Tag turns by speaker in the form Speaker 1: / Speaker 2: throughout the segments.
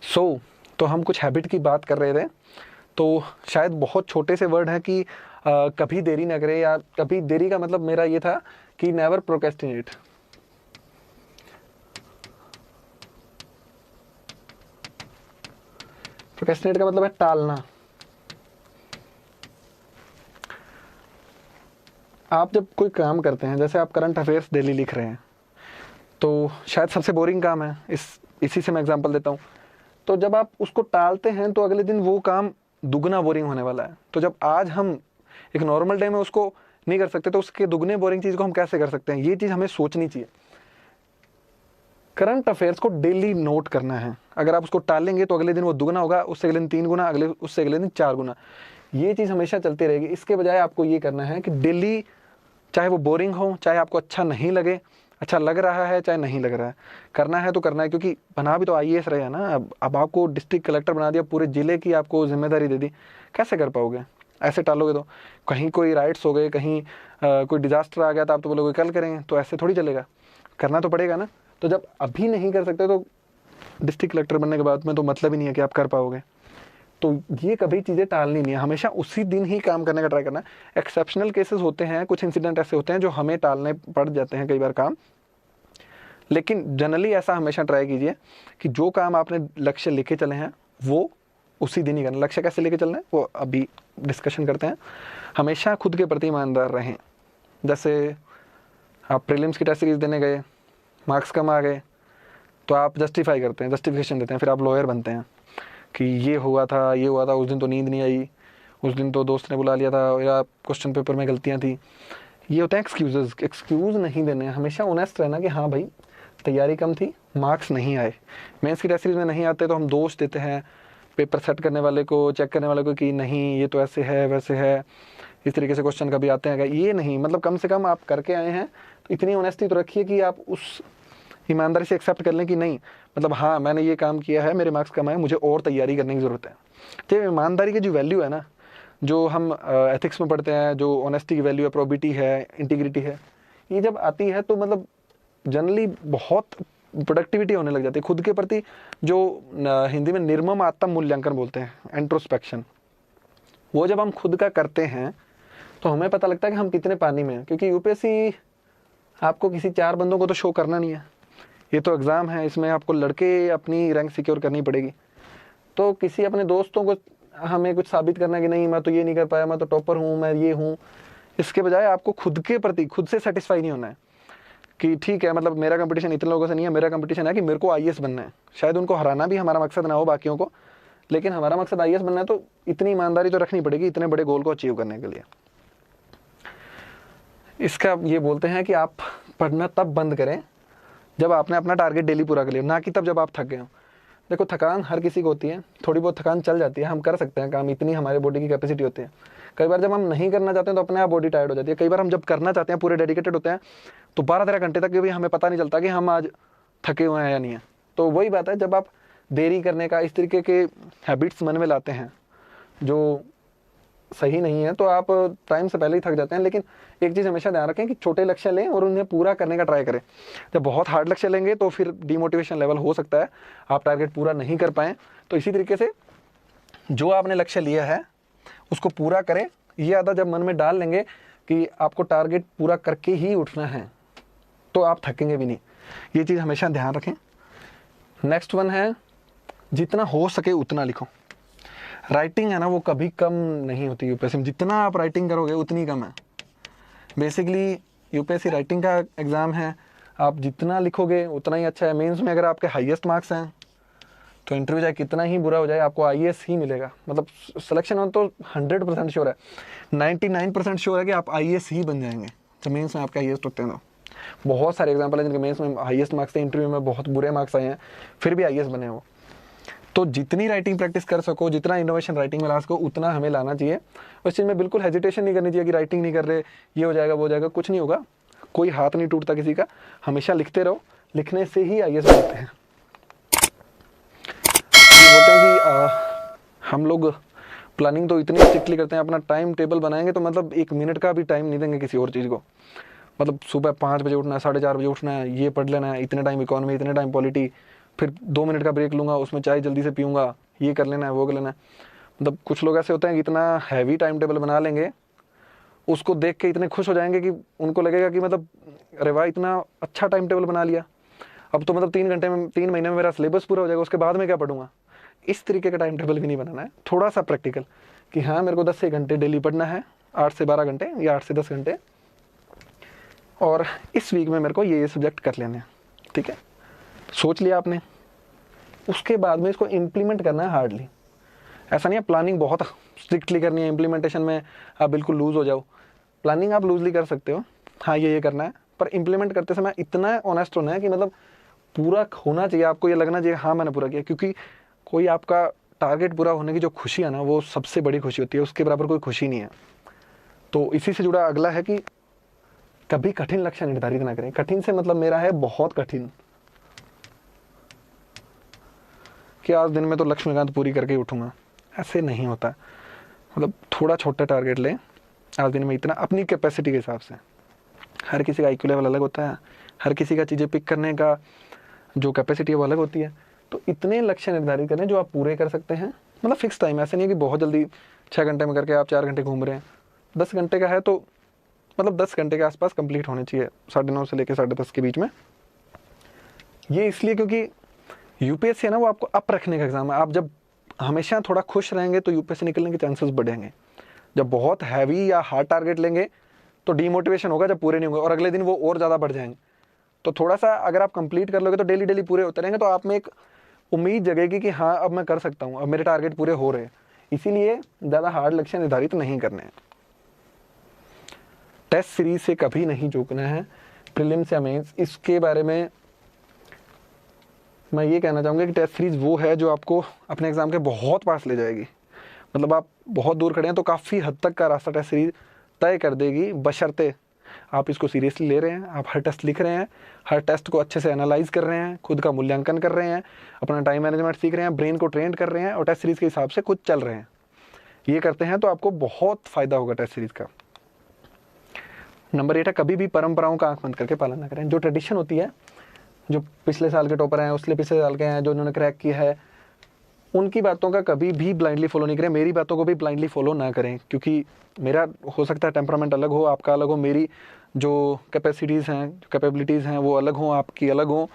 Speaker 1: तो हम कुछ हैबिट की बात कर रहे थे, तो शायद बहुत छोटे से वर्ड है कि कभी देरी ना करें, या कभी देरी का मतलब मेरा ये था कि नेवर प्रोक्रेस्टिनेट। प्रोक्रेस्टिनेट का मतलब है टालना। आप जब कोई काम करते हैं, जैसे आप करंट अफेयर्स डेली लिख रहे हैं, तो शायद सबसे बोरिंग काम है, इसी से मैं एग्जांपल देता हूँ। तो जब आप उसको टालते हैं तो अगले दिन वो काम दुगना बोरिंग होने वाला है। तो जब आज हम एक नॉर्मल डे में उसको नहीं कर सकते, तो उसके दुगने बोरिंग चीज़ को हम कैसे कर सकते हैं, ये चीज़ हमें सोचनी चाहिए। करंट अफेयर्स को डेली नोट करना है। अगर आप उसको टालेंगे तो अगले दिन वो दुगना होगा, उससे अगले दिन 3 गुना, उससे अगले दिन 4 गुना। ये चीज़ हमेशा चलती रहेगी। इसके बजाय आपको ये करना है कि डेली, चाहे वो बोरिंग हो, चाहे आपको अच्छा नहीं लगे, अच्छा लग रहा है चाहे नहीं लग रहा है, करना है तो करना है। क्योंकि बना भी तो आईएएस रहे हैं ना। अब आपको डिस्ट्रिक्ट कलेक्टर बना दिया, पूरे जिले की आपको जिम्मेदारी दे दी, कैसे कर पाओगे? ऐसे टालोगे तो कहीं कोई राइट्स हो गए, कहीं कोई डिजास्टर आ गया, तो आप तो बोलोगे कल करेंगे, तो ऐसे थोड़ी चलेगा, करना तो पड़ेगा ना। तो जब अभी नहीं कर सकते तो डिस्ट्रिक्ट कलेक्टर बनने के बाद में तो मतलब ही नहीं है कि आप कर पाओगे। तो ये कभी चीज़ें टालनी नहीं है, हमेशा उसी दिन ही काम करने का ट्राई करना है। एक्सेप्शनल केसेस होते हैं, कुछ इंसिडेंट ऐसे होते हैं जो हमें टालने पड़ जाते हैं कई बार काम, लेकिन जनरली ऐसा हमेशा ट्राई कीजिए कि जो काम आपने लक्ष्य लेके चले हैं वो उसी दिन ही करना। लक्ष्य कैसे लेके चलना है वो अभी डिस्कशन करते हैं। हमेशा खुद के प्रति ईमानदार रहें। जैसे आप प्रीलिम्स की टेस्ट सीरीज देने गए, मार्क्स कम आ गए, तो आप जस्टिफाई करते हैं, जस्टिफिकेशन देते हैं, फिर आप लॉयर बनते हैं कि ये हुआ था, ये हुआ था, उस दिन तो नींद नहीं आई, उस दिन तो दोस्त ने बुला लिया था, या क्वेश्चन पेपर में गलतियाँ थी। ये होते हैं एक्सक्यूज़। एक्सक्यूज़ नहीं देने, हमेशा ऑनेस्ट रहना कि हाँ भाई तैयारी कम थी, मार्क्स नहीं आए। मेंस की टेस्ट सीरीज में नहीं आते तो हम दोष देते हैं पेपर सेट करने वाले को, चेक करने वाले को, कि नहीं ये तो ऐसे है वैसे है, इस तरीके से क्वेश्चन कभी आते हैं। ये नहीं, मतलब कम से कम आप करके आए हैं तो इतनी ऑनेस्टी तो रखिए कि आप उस ईमानदारी से एक्सेप्ट कर लें कि नहीं, मतलब हाँ मैंने ये काम किया है, मेरे मार्क्स कम आए, मुझे और तैयारी करने की ज़रूरत है। तो ईमानदारी की जो वैल्यू है ना, जो हम एथिक्स में पढ़ते हैं, जो ऑनेस्टी की वैल्यू है, प्रोबिटी है, इंटीग्रिटी है, ये जब आती है तो मतलब जनरली बहुत प्रोडक्टिविटी होने लग जाती है खुद के प्रति। जो हिंदी में निर्मम आत्म मूल्यांकन बोलते हैं, इंट्रोस्पेक्शन, वो जब हम खुद का करते हैं तो हमें पता लगता है कि हम कितने पानी में हैं। क्योंकि यूपीएससी आपको किसी 4 बंदों को तो शो करना नहीं है, ये तो एग्ज़ाम है, इसमें आपको लड़के अपनी रैंक सिक्योर करनी पड़ेगी। तो किसी अपने दोस्तों को हमें कुछ साबित करना है कि नहीं मैं तो ये नहीं कर पाया, मैं तो टॉपर हूँ, मैं ये हूँ, इसके बजाय आपको खुद के प्रति खुद से सेटिस्फाई नहीं होना है कि ठीक है, मतलब मेरा कंपटीशन इतने लोगों से नहीं है, मेरा कंपटीशन है कि मेरे को आईएएस बनना है। शायद उनको हराना भी हमारा मकसद ना हो बाकियों को, लेकिन हमारा मकसद आईएएस बनना है, तो इतनी ईमानदारी तो रखनी पड़ेगी इतने बड़े गोल को अचीव करने के लिए। इसका ये बोलते हैं कि आप पढ़ना तब बंद करें जब आपने अपना टारगेट डेली पूरा कर लिया, ना कि तब जब आप थक गए हो। देखो थकान हर किसी को होती है, थोड़ी बहुत थकान चल जाती है, हम कर सकते हैं काम, इतनी हमारे बॉडी की कैपेसिटी होती है। कई बार जब हम नहीं करना चाहते हैं तो अपने आप बॉडी टायर्ड हो जाती है। कई बार हम जब करना चाहते हैं, पूरे डेडिकेटेड होते हैं, तो 12-13 घंटे तक भी हमें पता नहीं चलता कि हम आज थके हुए हैं या नहीं है। तो वही बात है, जब आप देरी करने का, इस तरीके के हैबिट्स मन में लाते हैं जो सही नहीं है, तो आप टाइम से पहले ही थक जाते हैं। लेकिन एक चीज़ हमेशा ध्यान रखें कि छोटे लक्ष्य लें और उन्हें पूरा करने का ट्राई करें। जब बहुत हार्ड लक्ष्य लेंगे तो फिर डिमोटिवेशन लेवल हो सकता है, आप टारगेट पूरा नहीं कर पाएँ। तो इसी तरीके से जो आपने लक्ष्य लिया है उसको पूरा करें। ये आदत जब मन में डाल लेंगे कि आपको टारगेट पूरा करके ही उठना है, तो आप थकेंगे भी नहीं। ये चीज़ हमेशा ध्यान रखें। नेक्स्ट वन है, जितना हो सके उतना लिखो। राइटिंग है ना, वो कभी कम नहीं होती यूपीएससी में। जितना आप राइटिंग करोगे उतनी कम है। बेसिकली यूपीएससी राइटिंग का एग्ज़ाम है, आप जितना लिखोगे उतना ही अच्छा है। मेंस में अगर आपके हाईएस्ट मार्क्स हैं तो इंटरव्यू चाहे कितना ही बुरा हो जाए आपको आईएएस ही मिलेगा। मतलब सिलेक्शन में तो 100% श्योर है, 99% श्योर है कि आप आईएएस ही बन जाएंगे जब मेंस में आपके हाईएस्ट होते हैं। तो बहुत सारे एग्जाम्पल हैं जिनके मेंस में हाईएस्ट मार्क्स थे, इंटरव्यू में बहुत बुरे मार्क्स आए हैं, फिर भी आईएएस बने वो। तो जितनी राइटिंग प्रैक्टिस कर सको, जितना इनोवेशन राइटिंग में ला सको, उतना हमें लाना चाहिए। उस चीज़ में बिल्कुल हेजिटेशन नहीं करनी चाहिए कि राइटिंग नहीं कर रहे, ये हो जाएगा वो हो जाएगा। कुछ नहीं होगा, कोई हाथ नहीं टूटता किसी का। हमेशा लिखते रहो, लिखने से ही आईएएस बनते हैं। बोलते हैं कि हम लोग प्लानिंग तो इतनी स्ट्रिक्टली करते हैं, अपना टाइम टेबल बनाएंगे तो मतलब 1 मिनट का भी टाइम नहीं देंगे किसी और चीज़ को। मतलब सुबह 5 बजे उठना है, 4:30 बजे उठना है, ये पढ़ लेना है, इतने टाइम इकोनॉमी, इतने टाइम पॉलिटी, फिर 2 मिनट का ब्रेक लूँगा, उसमें चाय जल्दी से पीऊँगा, ये कर लेना है, वो कर लेना है। मतलब कुछ लोग ऐसे होते हैं कि इतना हैवी टाइम टेबल बना लेंगे, उसको देख के इतने खुश हो जाएंगे कि उनको लगेगा कि मतलब अरे वाह, इतना अच्छा टाइम टेबल बना लिया, अब तो मतलब 3 घंटे में 3 महीने में मेरा सिलेबस पूरा हो जाएगा, उसके बाद में क्या पढ़ूंगा। इस तरीके का टाइम टेबल भी नहीं बनाना है, थोड़ा सा प्रैक्टिकल कि हाँ मेरे को 10 से 1 घंटे डेली पढ़ना है, 8 से 12 घंटे या 8 से 10 घंटे, और इस वीक में मेरे को ये सब्जेक्ट कर लेने हैं। ठीक है, सोच लिया आपने, उसके बाद में इसको इम्प्लीमेंट करना है हार्डली। ऐसा नहीं है प्लानिंग बहुत स्ट्रिक्टली करनी है, इम्प्लीमेंटेशन में आप बिल्कुल लूज हो जाओ। प्लानिंग आप लूजली कर सकते हो, हाँ ये करना है, पर इम्प्लीमेंट करते समय इतना ऑनेस्ट होना है कि मतलब पूरा होना चाहिए, आपको ये लगना चाहिए हाँ मैंने पूरा किया। क्योंकि कोई आपका टारगेट पूरा होने की जो खुशी है ना, वो सबसे बड़ी खुशी होती है, उसके बराबर कोई खुशी नहीं है। तो इसी से जुड़ा अगला है कि कभी कठिन लक्ष्य निर्धारित ना करें। कठिन से मतलब मेरा है बहुत कठिन, कि आज दिन में तो लक्ष्मीकांत पूरी करके ही उठूंगा, ऐसे नहीं होता। मतलब थोड़ा छोटा टारगेट लें, आज दिन में इतना, अपनी कैपेसिटी के हिसाब से। हर किसी का IQ लेवल अलग होता है, हर किसी का चीज़ें पिक करने का जो कैपेसिटी है वो अलग होती है। तो इतने लक्ष्य निर्धारित करें जो आप पूरे कर सकते हैं, मतलब फिक्स टाइम। ऐसे नहीं है कि बहुत जल्दी 6 घंटे में करके आप 4 घंटे घूम रहे हैं। 10 घंटे का है तो मतलब 10 घंटे के आसपास कंप्लीट होने चाहिए, 9:30 से लेकर 10:30 के बीच में। ये इसलिए क्योंकि UPSC है ना, वो आपको अप रखने का एग्जाम है। आप जब हमेशा थोड़ा खुश रहेंगे तो UPSC निकलने के चांसेस बढ़ेंगे। जब बहुत हैवी या हार्ड टारगेट लेंगे तो डीमोटिवेशन होगा जब पूरे नहीं होंगे, और अगले दिन वो और ज़्यादा बढ़ जाएंगे। तो थोड़ा सा अगर आप कंप्लीट कर लोगे तो डेली डेली पूरे होते रहेंगे, तो आप में एक उम्मीद जगेगी कि हाँ अब मैं कर सकता हूँ, अब मेरे टारगेट पूरे हो रहे हैं। इसीलिए ज़्यादा हार्ड लक्ष्य निर्धारित नहीं करने हैं। टेस्ट सीरीज से कभी नहीं चूकना है, प्रीलिम्स या मेंस। इसके बारे में मैं ये कहना चाहूँगा कि टेस्ट सीरीज वो है जो आपको अपने एग्जाम के बहुत पास ले जाएगी। मतलब आप बहुत दूर खड़े हैं तो काफ़ी हद तक का रास्ता टेस्ट सीरीज तय कर देगी, बशर्ते आप इसको सीरियसली ले रहे हैं, आप हर टेस्ट लिख रहे हैं, हर टेस्ट को अच्छे से एनालाइज कर रहे हैं, खुद का मूल्यांकन कर रहे हैं, अपना टाइम मैनेजमेंट सीख रहे हैं, ब्रेन को ट्रेन कर रहे हैं, और टेस्ट सीरीज के हिसाब से खुद चल रहे हैं। ये करते हैं तो आपको बहुत फ़ायदा होगा टेस्ट सीरीज का। नंबर 8 है, कभी भी परंपराओं का आंख बंद करके पालन ना करें। जो ट्रेडिशन होती है, जो पिछले साल के टॉपर हैं, उसले पिछले साल के हैं, जो उन्होंने क्रैक किया है, उनकी बातों का कभी भी ब्लाइंडली फॉलो नहीं करें। मेरी बातों को भी ब्लाइंडली फॉलो ना करें, क्योंकि मेरा हो सकता है टेम्परामेंट अलग हो, आपका अलग हो, मेरी जो कैपेसिटीज़ हैं, जो कैपेबिलिटीज़ हैं वो अलग हों, आपकी अलग हों।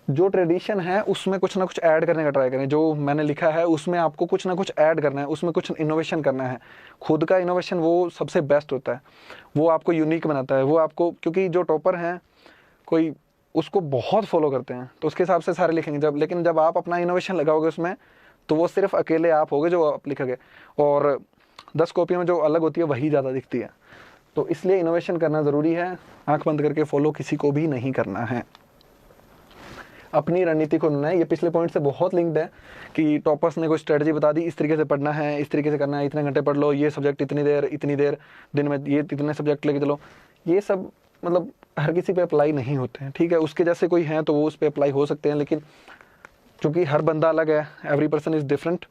Speaker 1: जो ट्रेडिशन है उसमें कुछ ना कुछ ऐड करने का ट्राई करें। जो मैंने लिखा है उसमें आपको कुछ ना कुछ ऐड करना है, उसमें कुछ इनोवेशन करना है। खुद का इनोवेशन वो सबसे बेस्ट होता है, वो आपको यूनिक बनाता है, वो आपको, क्योंकि जो टॉपर हैं कोई उसको बहुत फॉलो करते हैं तो उसके हिसाब से सारे लिखेंगे लेकिन जब आप अपना इनोवेशन लगाओगे उसमें, तो वो सिर्फ अकेले आप होगे जो आप लिखोगे, और 10 कॉपियों में जो अलग होती है वही ज़्यादा दिखती है। तो इसलिए इनोवेशन करना ज़रूरी है, आंख बंद करके फॉलो किसी को भी नहीं करना है। अपनी रणनीति को बनाए। ये पिछले पॉइंट से बहुत लिंक्ड है कि टॉपर्स ने कोई स्ट्रेटजी बता दी, इस तरीके से पढ़ना है, इस तरीके से करना है, इतने घंटे पढ़ लो, ये सब्जेक्ट इतनी देर दिन में, ये इतने सब्जेक्ट लेके चलो। ये सब मतलब हर किसी पे अप्लाई नहीं होते हैं, ठीक है। उसके जैसे कोई हैं तो वो उस पर अप्लाई हो सकते हैं, लेकिन क्योंकि हर बंदा अलग है, एवरी पर्सन इज़ डिफरेंट,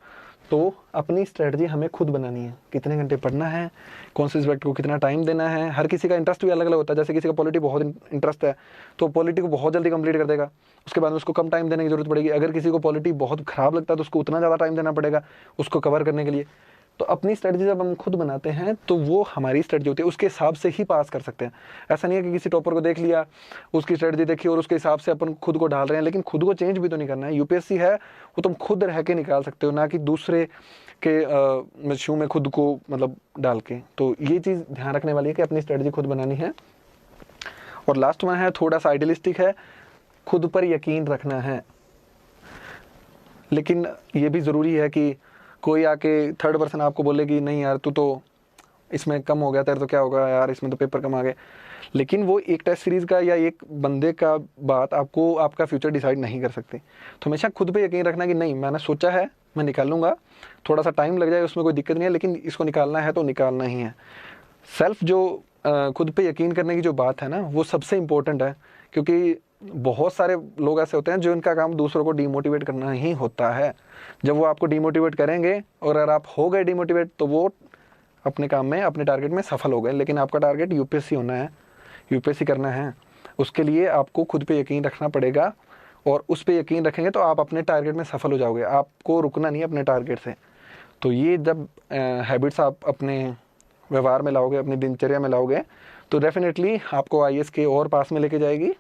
Speaker 1: तो अपनी स्ट्रेटजी हमें खुद बनानी है। कितने घंटे पढ़ना है, कौन से सब्जेक्ट को कितना टाइम देना है। हर किसी का इंटरेस्ट भी अलग अलग होता है। जैसे किसी का पॉलिटी बहुत इंटरेस्ट है तो पॉलिटी को बहुत जल्दी कंप्लीट कर देगा, उसके बाद में उसको कम टाइम देने की जरूरत पड़ेगी। अगर किसी को पॉलिटी बहुत ख़राब लगता है तो उसको उतना ज़्यादा टाइम देना पड़ेगा उसको कवर करने के लिए। तो अपनी स्ट्रेटजी जब हम खुद बनाते हैं तो वो हमारी स्ट्रेटजी होती है, उसके हिसाब से ही पास कर सकते हैं। ऐसा नहीं है कि किसी टॉपर को देख लिया, उसकी स्ट्रेटजी देखी और उसके हिसाब से अपन खुद को डाल रहे हैं, लेकिन खुद को चेंज भी तो नहीं करना है। UPSC है वो तुम खुद रह के निकाल सकते हो, ना कि दूसरे के शू में खुद को मतलब डाल के। तो ये चीज़ ध्यान रखने वाली है कि अपनी स्ट्रेटजी खुद बनानी है। और लास्ट में है, थोड़ा सा आइडियलिस्टिक है, खुद पर यकीन रखना है। लेकिन ये भी ज़रूरी है कि कोई आके थर्ड पर्सन आपको बोले कि नहीं यार तू तो इसमें कम हो गया, तेरे तो क्या होगा यार, इसमें तो पेपर कम आ गए। लेकिन वो एक टेस्ट सीरीज़ का या एक बंदे का बात आपको आपका फ्यूचर डिसाइड नहीं कर सकती। तो हमेशा खुद पे यकीन रखना कि नहीं मैंने सोचा है, मैं निकाल लूँगा, थोड़ा सा टाइम लग जाए उसमें कोई दिक्कत नहीं है, लेकिन इसको निकालना है तो निकालना ही है। सेल्फ जो खुद पे यकीन करने की जो बात है ना, वो सबसे इम्पोर्टेंट है, क्योंकि बहुत सारे लोग ऐसे होते हैं जो इनका काम दूसरों को डीमोटिवेट करना ही होता है। जब वो आपको डीमोटिवेट करेंगे और अगर आप हो गए डीमोटिवेट तो वो अपने काम में, अपने टारगेट में सफल हो गए। लेकिन आपका टारगेट UPSC होना है, UPSC करना है, उसके लिए आपको खुद पे यकीन रखना पड़ेगा और उस पर यकीन रखेंगे तो आप अपने टारगेट में सफल हो जाओगे। आपको रुकना नहीं है अपने टारगेट से। तो ये जब हैबिट्स आप अपने व्यवहार में लाओगे, अपनी दिनचर्या में लाओगे, तो डेफिनेटली आपको IAS के और पास में लेके जाएगी।